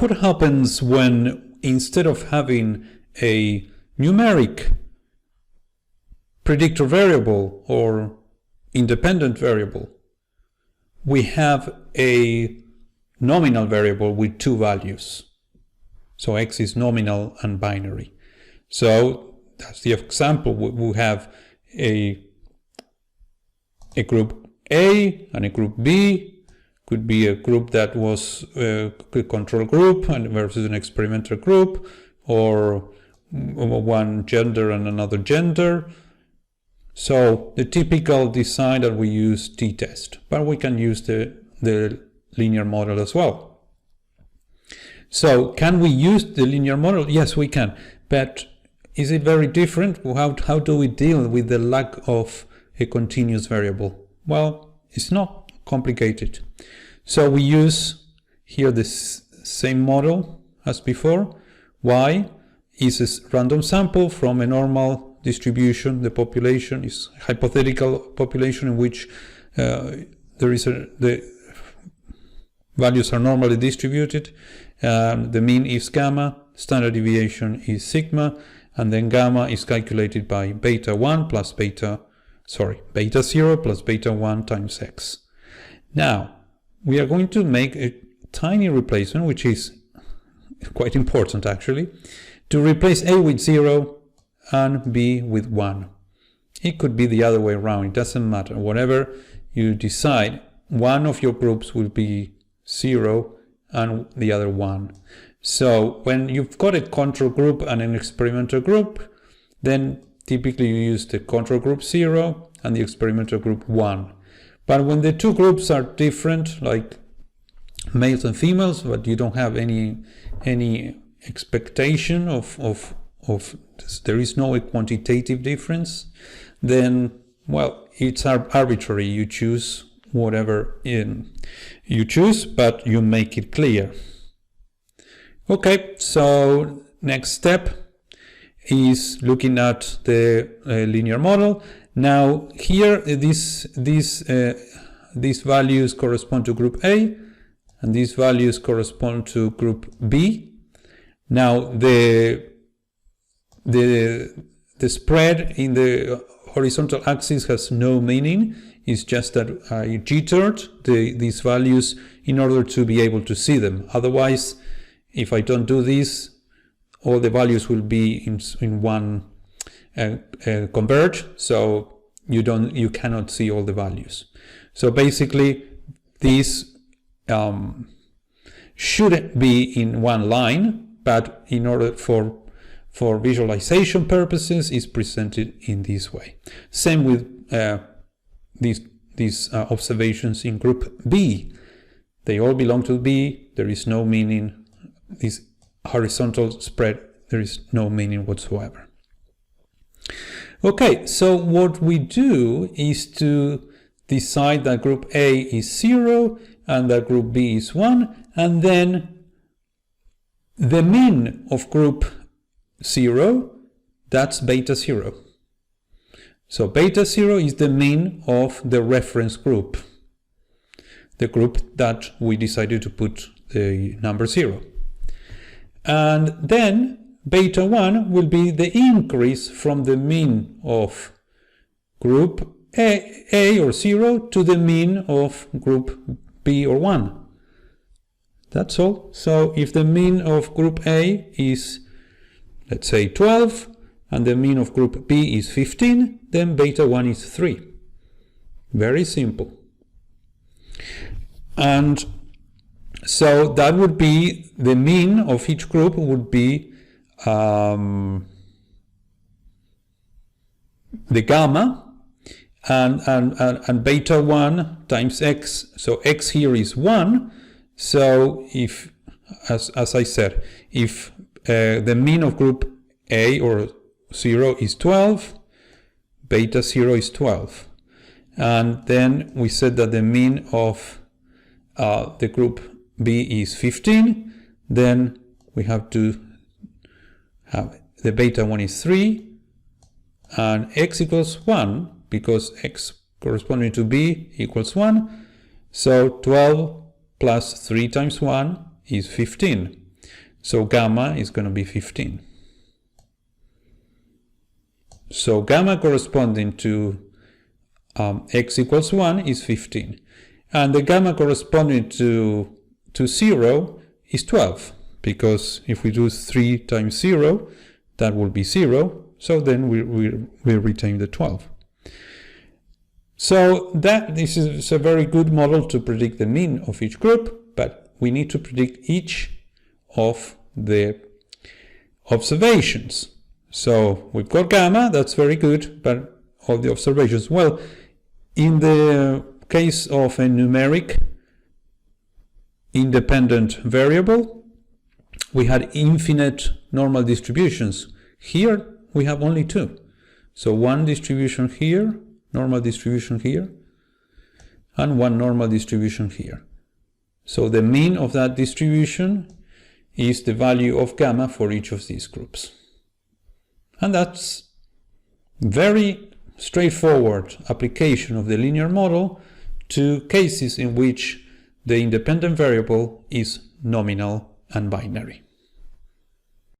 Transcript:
what happens when instead of having a numeric predictor variable or independent variable, we have a nominal variable with two values. So x is nominal and binary. So that's the example. We have a group A and a group B. Could be a group that was a control group and versus an experimental group, or one gender and another gender. So the typical design that we use t-test, but we can use the linear model as well. So can we use the linear model? Yes, we can. But is it very different? How do we deal with the lack of a continuous variable? Well, it's not complicated. So we use here this same model as before. Y is a random sample from a normal distribution. The population is hypothetical population in which the values are normally distributed. The mean is gamma, standard deviation is sigma, and then gamma is calculated by beta 0 plus beta 1 times x. Now, we are going to make a tiny replacement, which is quite important actually, to replace A with 0 and B with 1. It could be the other way around, it doesn't matter. Whatever you decide, one of your groups will be 0 and the other 1. So when you've got a control group and an experimental group, then typically you use the control group 0 and the experimental group 1. But when the two groups are different, like males and females, but you don't have any expectation of there is no quantitative difference, then, well, it's arbitrary. You choose whatever you choose, but you make it clear. Okay, so next step is looking at the linear model. Now here these values correspond to group A and these values correspond to group B. Now the spread in the horizontal axis has no meaning. It's just that I jittered these values in order to be able to see them. Otherwise, if I don't do this, all the values will be in one converge, so you cannot see all the values. So basically, these shouldn't be in one line, but in order for visualization purposes, is presented in this way. Same with these observations in group B. They all belong to B. There is no meaning. This horizontal spread, there is no meaning whatsoever. Okay, so what we do is to decide that group A is 0 and that group B is 1, and then the mean of group 0, that's beta 0. So beta 0 is the mean of the reference group, the group that we decided to put the number 0. And then beta 1 will be the increase from the mean of group A or 0 to the mean of group B or 1. That's all. So if the mean of group A is, let's say, 12, and the mean of group B is 15, then beta 1 is 3. Very simple. And so that would be the mean of each group would be the gamma and beta 1 times x. So x here is 1. So if, as I said, if the mean of group A or 0 is 12, beta 0 is 12. And then we said that the mean of the group B is 15, then we have to have the beta 1 is 3 and x equals 1 because x corresponding to B equals 1. So 12 plus 3 times 1 is 15. So gamma is going to be 15. So gamma corresponding to x equals 1 is 15. And the gamma corresponding to 0 is 12. Because if we do 3 times 0, that will be 0. So then we retain the 12. So this is a very good model to predict the mean of each group, but we need to predict each of the observations. So we've got gamma, that's very good, but all the observations, well, in the case of a numeric independent variable, we had infinite normal distributions. Here we have only 2. So one distribution here, normal distribution here, and one normal distribution here. So the mean of that distribution is the value of gamma for each of these groups. And that's very straightforward application of the linear model to cases in which the independent variable is nominal and binary.